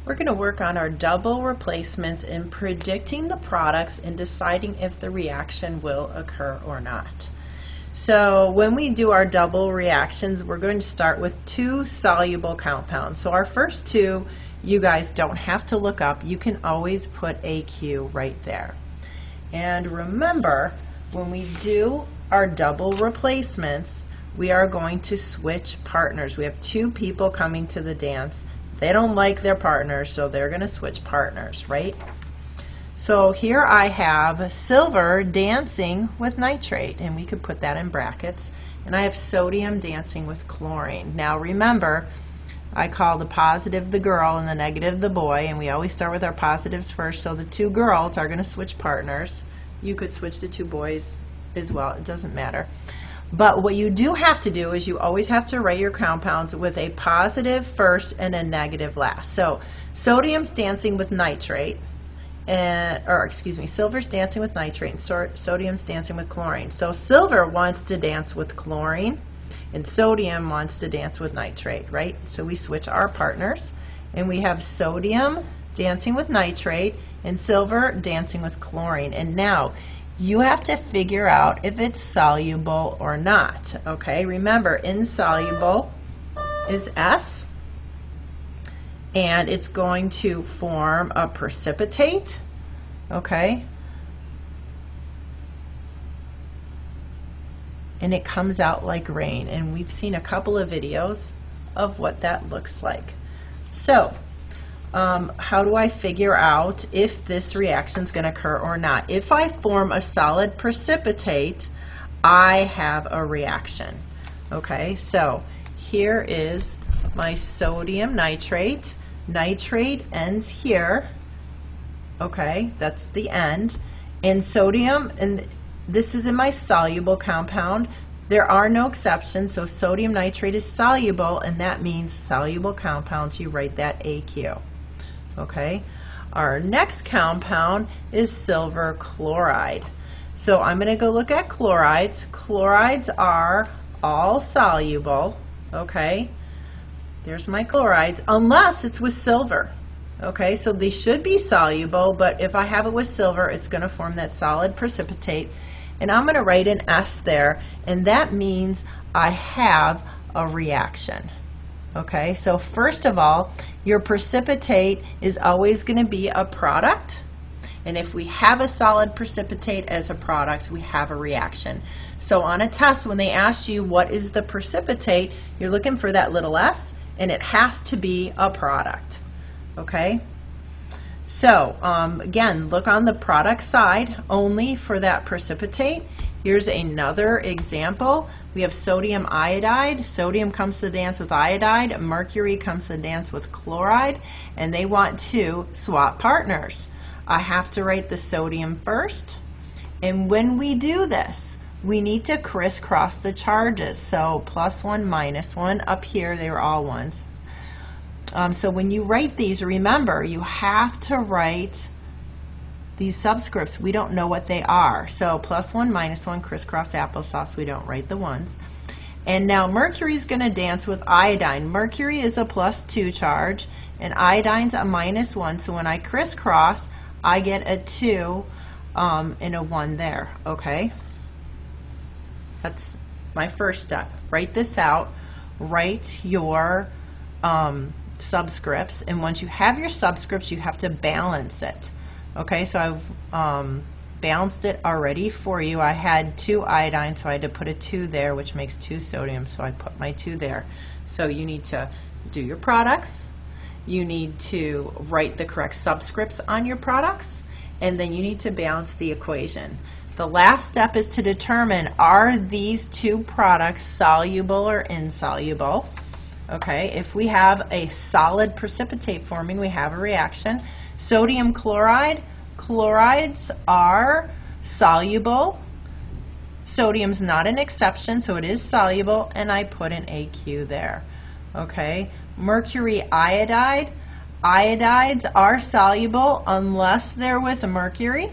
We're going to work on our double replacements and predicting the products and deciding if the reaction will occur or not. So when we do our double reactions, we're going to start with two soluble compounds. So our first two, you guys don't have to look up. You can always put AQ right there. And remember, when we do our double replacements, we are going to switch partners. We have two people coming to the dance. They don't like their partners, so they're going to switch partners, right? So here I have silver dancing with nitrate, and we could put that in brackets. And I have sodium dancing with chlorine. Now remember, I call the positive the girl and the negative the boy, and we always start with our positives first. So the two girls are going to switch partners. You could switch the two boys as well. It doesn't matter. But what you do have to do is you always have to write your compounds with a positive first and a negative last. So sodium's dancing with nitrate, silver's dancing with nitrate, and sodium's dancing with chlorine. So silver wants to dance with chlorine, and sodium wants to dance with nitrate, right? So we switch our partners, and we have sodium dancing with nitrate and silver dancing with chlorine. And now you have to figure out if it's soluble or not. Okay, remember, insoluble is S, and it's going to form a precipitate. Okay, and it comes out like rain, and we've seen a couple of videos of what that looks like. So how do I figure out if this reaction is going to occur or not? If I form a solid precipitate, I have a reaction. Okay, so here is my sodium nitrate. Nitrate ends here. Okay, that's the end. And sodium, and this is in my soluble compound. There are no exceptions, so sodium nitrate is soluble, and that means soluble compounds. You write that AQ. Okay, our next compound is silver chloride. So I'm going to go look at chlorides. Chlorides are all soluble. Okay, there's my chlorides, unless it's with silver. Okay, so they should be soluble, but if I have it with silver, it's going to form that solid precipitate. And I'm going to write an S there, and that means I have a reaction. Okay, so first of all, your precipitate is always going to be a product, and if we have a solid precipitate as a product, we have a reaction. So on a test, when they ask you what is the precipitate, you're looking for that little s, and it has to be a product. Okay, so again, look on the product side only for that precipitate. Here's another example. We have sodium iodide. Sodium comes to the dance with iodide. Mercury comes to the dance with chloride, and they want to swap partners. I have to write the sodium first, and when we do this, we need to crisscross the charges. So +1, -1. Up here, they were all ones. So when you write these, remember, you have to write these subscripts. We don't know what they are. So +1, -1, crisscross applesauce, we don't write the ones. And now mercury is going to dance with iodine. Mercury is a +2 charge, and iodine's a -1. So when I crisscross, I get a 2 and a 1 there. Okay? That's my first step. Write this out. Write your subscripts, and once you have your subscripts, you have to balance it. Okay, so I've balanced it already for you. I had 2 iodine, so I had to put a 2 there, which makes 2 sodium, so I put my 2 there. So you need to do your products, you need to write the correct subscripts on your products, and then you need to balance the equation. The last step is to determine, are these two products soluble or insoluble? Okay, if we have a solid precipitate forming, we have a reaction. Sodium chloride, chlorides are soluble. Sodium's not an exception, so it is soluble, and I put an AQ there. Okay, mercury iodide, iodides are soluble unless they're with mercury.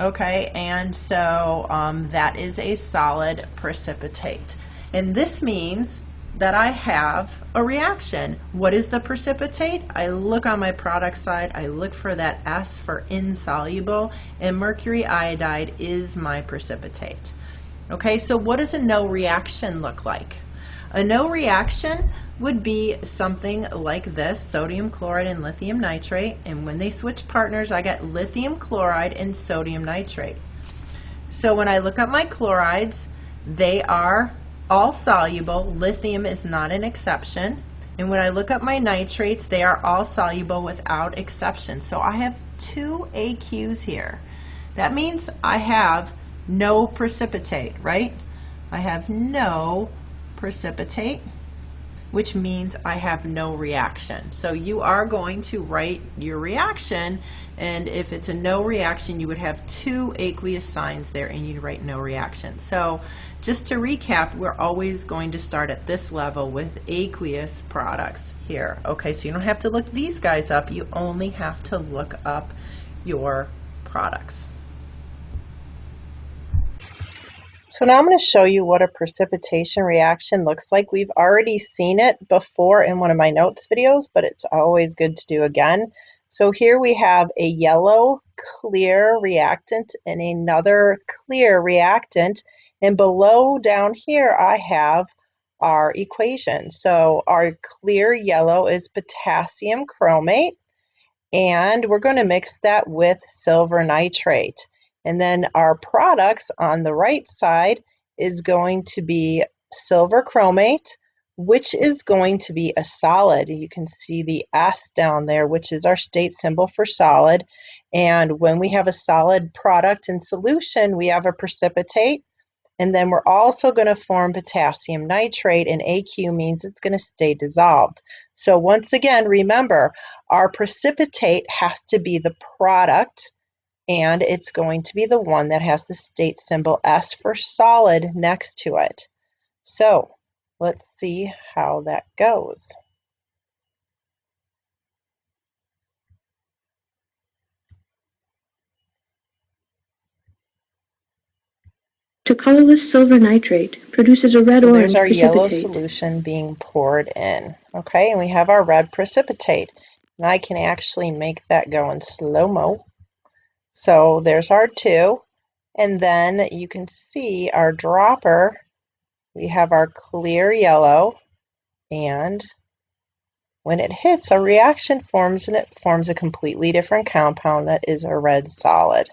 Okay, and so that is a solid precipitate. And this means that I have a reaction. What is the precipitate? I look on my product side, I look for that S for insoluble, and mercury iodide is my precipitate. Okay, so what does a no reaction look like? A no reaction would be something like this, sodium chloride and lithium nitrate, and when they switch partners, I get lithium chloride and sodium nitrate. So when I look at my chlorides, they are all soluble. Lithium is not an exception. And when I look at my nitrates, they are all soluble without exception. So I have two AQs here. That means I have no precipitate, right? I have no precipitate, which means I have no reaction. So you are going to write your reaction, and if it's a no reaction, you would have two aqueous signs there and you'd write no reaction. So just to recap, we're always going to start at this level with aqueous products here. Okay, so you don't have to look these guys up, you only have to look up your products. So now I'm going to show you what a precipitation reaction looks like. We've already seen it before in one of my notes videos, but it's always good to do again. So here we have a yellow clear reactant and another clear reactant, and below down here I have our equation. So our clear yellow is potassium chromate, and we're going to mix that with silver nitrate. And then our products on the right side is going to be silver chromate, which is going to be a solid. You can see the S down there, which is our state symbol for solid. And when we have a solid product in solution, we have a precipitate. And then we're also going to form potassium nitrate, and AQ means it's going to stay dissolved. So once again, remember, our precipitate has to be the product, and it's going to be the one that has the state symbol S for solid next to it. So let's see how that goes. To colorless silver nitrate produces a red-orange precipitate. There's our yellow precipitate. solution being poured in. Okay, and we have our red precipitate. And I can actually make that go in slow-mo. So there's our two, and then you can see our dropper. We have our clear yellow, and when it hits, a reaction forms, and it forms a completely different compound that is a red solid.